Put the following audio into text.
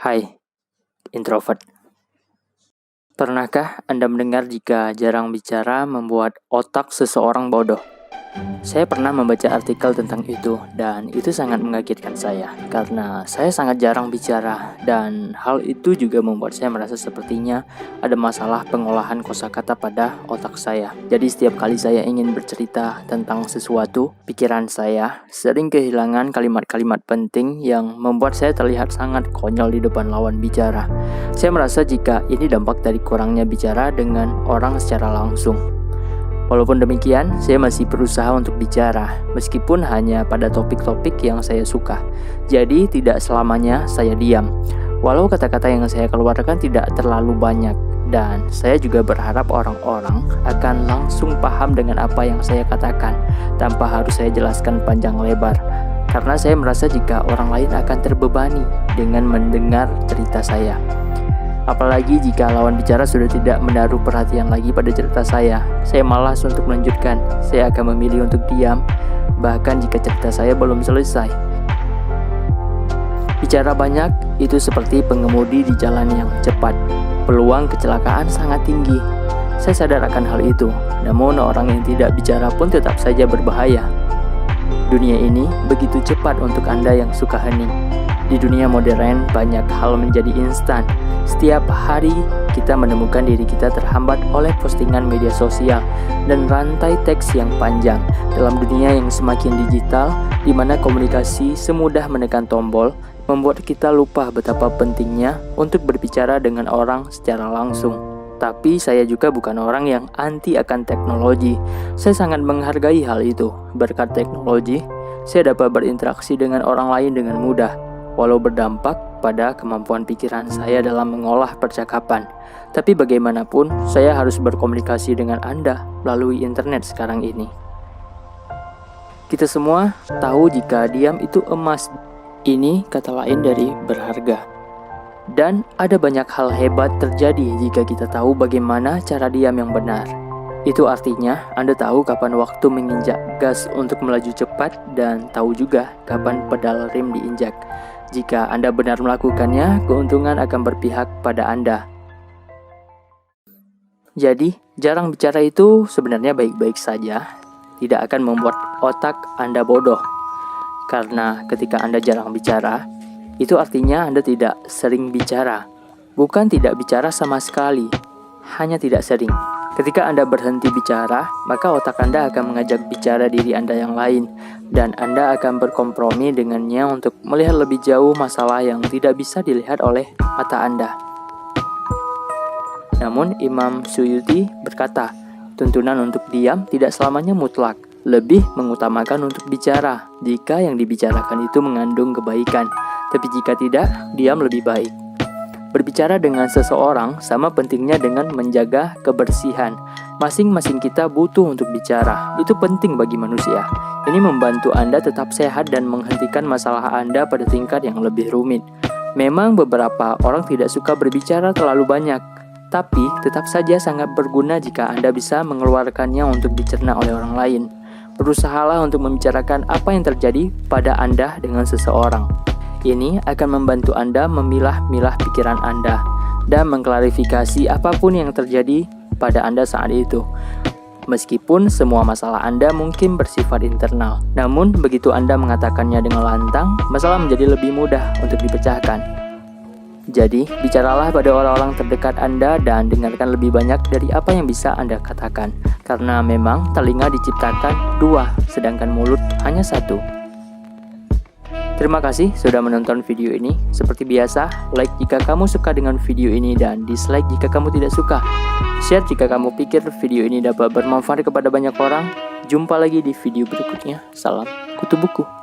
Hai, introvert. Pernahkah Anda mendengar jika jarang bicara membuat otak seseorang bodoh? Saya pernah membaca artikel tentang itu dan itu sangat mengagetkan saya karena saya sangat jarang bicara dan hal itu juga membuat saya merasa sepertinya ada masalah pengolahan kosakata pada otak saya. Jadi setiap kali saya ingin bercerita tentang sesuatu, pikiran saya sering kehilangan kalimat-kalimat penting yang membuat saya terlihat sangat konyol di depan lawan bicara. Saya merasa jika ini dampak dari kurangnya bicara dengan orang secara langsung. Walaupun demikian, saya masih berusaha untuk bicara, meskipun hanya pada topik-topik yang saya suka. Jadi, tidak selamanya saya diam. Walau kata-kata yang saya keluarkan tidak terlalu banyak, dan saya juga berharap orang-orang akan langsung paham dengan apa yang saya katakan, tanpa harus saya jelaskan panjang lebar. Karena saya merasa jika orang lain akan terbebani dengan mendengar cerita saya. Apalagi jika lawan bicara sudah tidak menaruh perhatian lagi pada cerita saya malas untuk melanjutkan. Saya akan memilih untuk diam, bahkan jika cerita saya belum selesai. Bicara banyak itu seperti pengemudi di jalan yang cepat. Peluang kecelakaan sangat tinggi. Saya sadar akan hal itu, namun orang yang tidak bicara pun tetap saja berbahaya. Dunia ini begitu cepat untuk Anda yang suka hening. Di dunia modern, banyak hal menjadi instan. Setiap hari, kita menemukan diri kita terhambat oleh postingan media sosial dan rantai teks yang panjang. Dalam dunia yang semakin digital, di mana komunikasi semudah menekan tombol, membuat kita lupa betapa pentingnya untuk berbicara dengan orang secara langsung. Tapi saya juga bukan orang yang anti akan teknologi. Saya sangat menghargai hal itu. Berkat teknologi, saya dapat berinteraksi dengan orang lain dengan mudah, walau berdampak pada kemampuan pikiran saya dalam mengolah percakapan. Tapi bagaimanapun, saya harus berkomunikasi dengan Anda melalui internet sekarang ini. Kita semua tahu jika diam itu emas. Ini kata lain dari berharga. Dan ada banyak hal hebat terjadi jika kita tahu bagaimana cara diam yang benar. Itu artinya Anda tahu kapan waktu menginjak gas untuk melaju cepat dan tahu juga kapan pedal rem diinjak. Jika Anda benar melakukannya, keuntungan akan berpihak pada Anda. Jadi, jarang bicara itu sebenarnya baik-baik saja. Tidak akan membuat otak Anda bodoh. Karena ketika Anda jarang bicara, itu artinya Anda tidak sering bicara. Bukan tidak bicara sama sekali, hanya tidak sering. Ketika Anda berhenti bicara, maka otak Anda akan mengajak bicara diri Anda yang lain, dan Anda akan berkompromi dengannya untuk melihat lebih jauh masalah yang tidak bisa dilihat oleh mata Anda. Namun Imam Suyuti berkata, tuntunan untuk diam tidak selamanya mutlak, lebih mengutamakan untuk bicara jika yang dibicarakan itu mengandung kebaikan, tapi jika tidak, diam lebih baik. Berbicara dengan seseorang sama pentingnya dengan menjaga kebersihan. Masing-masing kita butuh untuk bicara. Itu penting bagi manusia. Ini membantu Anda tetap sehat dan menghentikan masalah Anda pada tingkat yang lebih rumit. Memang beberapa orang tidak suka berbicara terlalu banyak, tapi tetap saja sangat berguna jika Anda bisa mengeluarkannya untuk dicerna oleh orang lain. Berusahalah untuk membicarakan apa yang terjadi pada Anda dengan seseorang. Ini akan membantu Anda memilah-milah pikiran Anda dan mengklarifikasi apapun yang terjadi pada Anda saat itu. Meskipun semua masalah Anda mungkin bersifat internal, namun begitu Anda mengatakannya dengan lantang, masalah menjadi lebih mudah untuk dipecahkan. Jadi, bicaralah pada orang-orang terdekat Anda dan dengarkan lebih banyak dari apa yang bisa Anda katakan. Karena memang telinga diciptakan 2, sedangkan mulut hanya 1. Terima kasih sudah menonton video ini. Seperti biasa, like jika kamu suka dengan video ini dan dislike jika kamu tidak suka. Share jika kamu pikir video ini dapat bermanfaat kepada banyak orang. Jumpa lagi di video berikutnya. Salam kutu buku.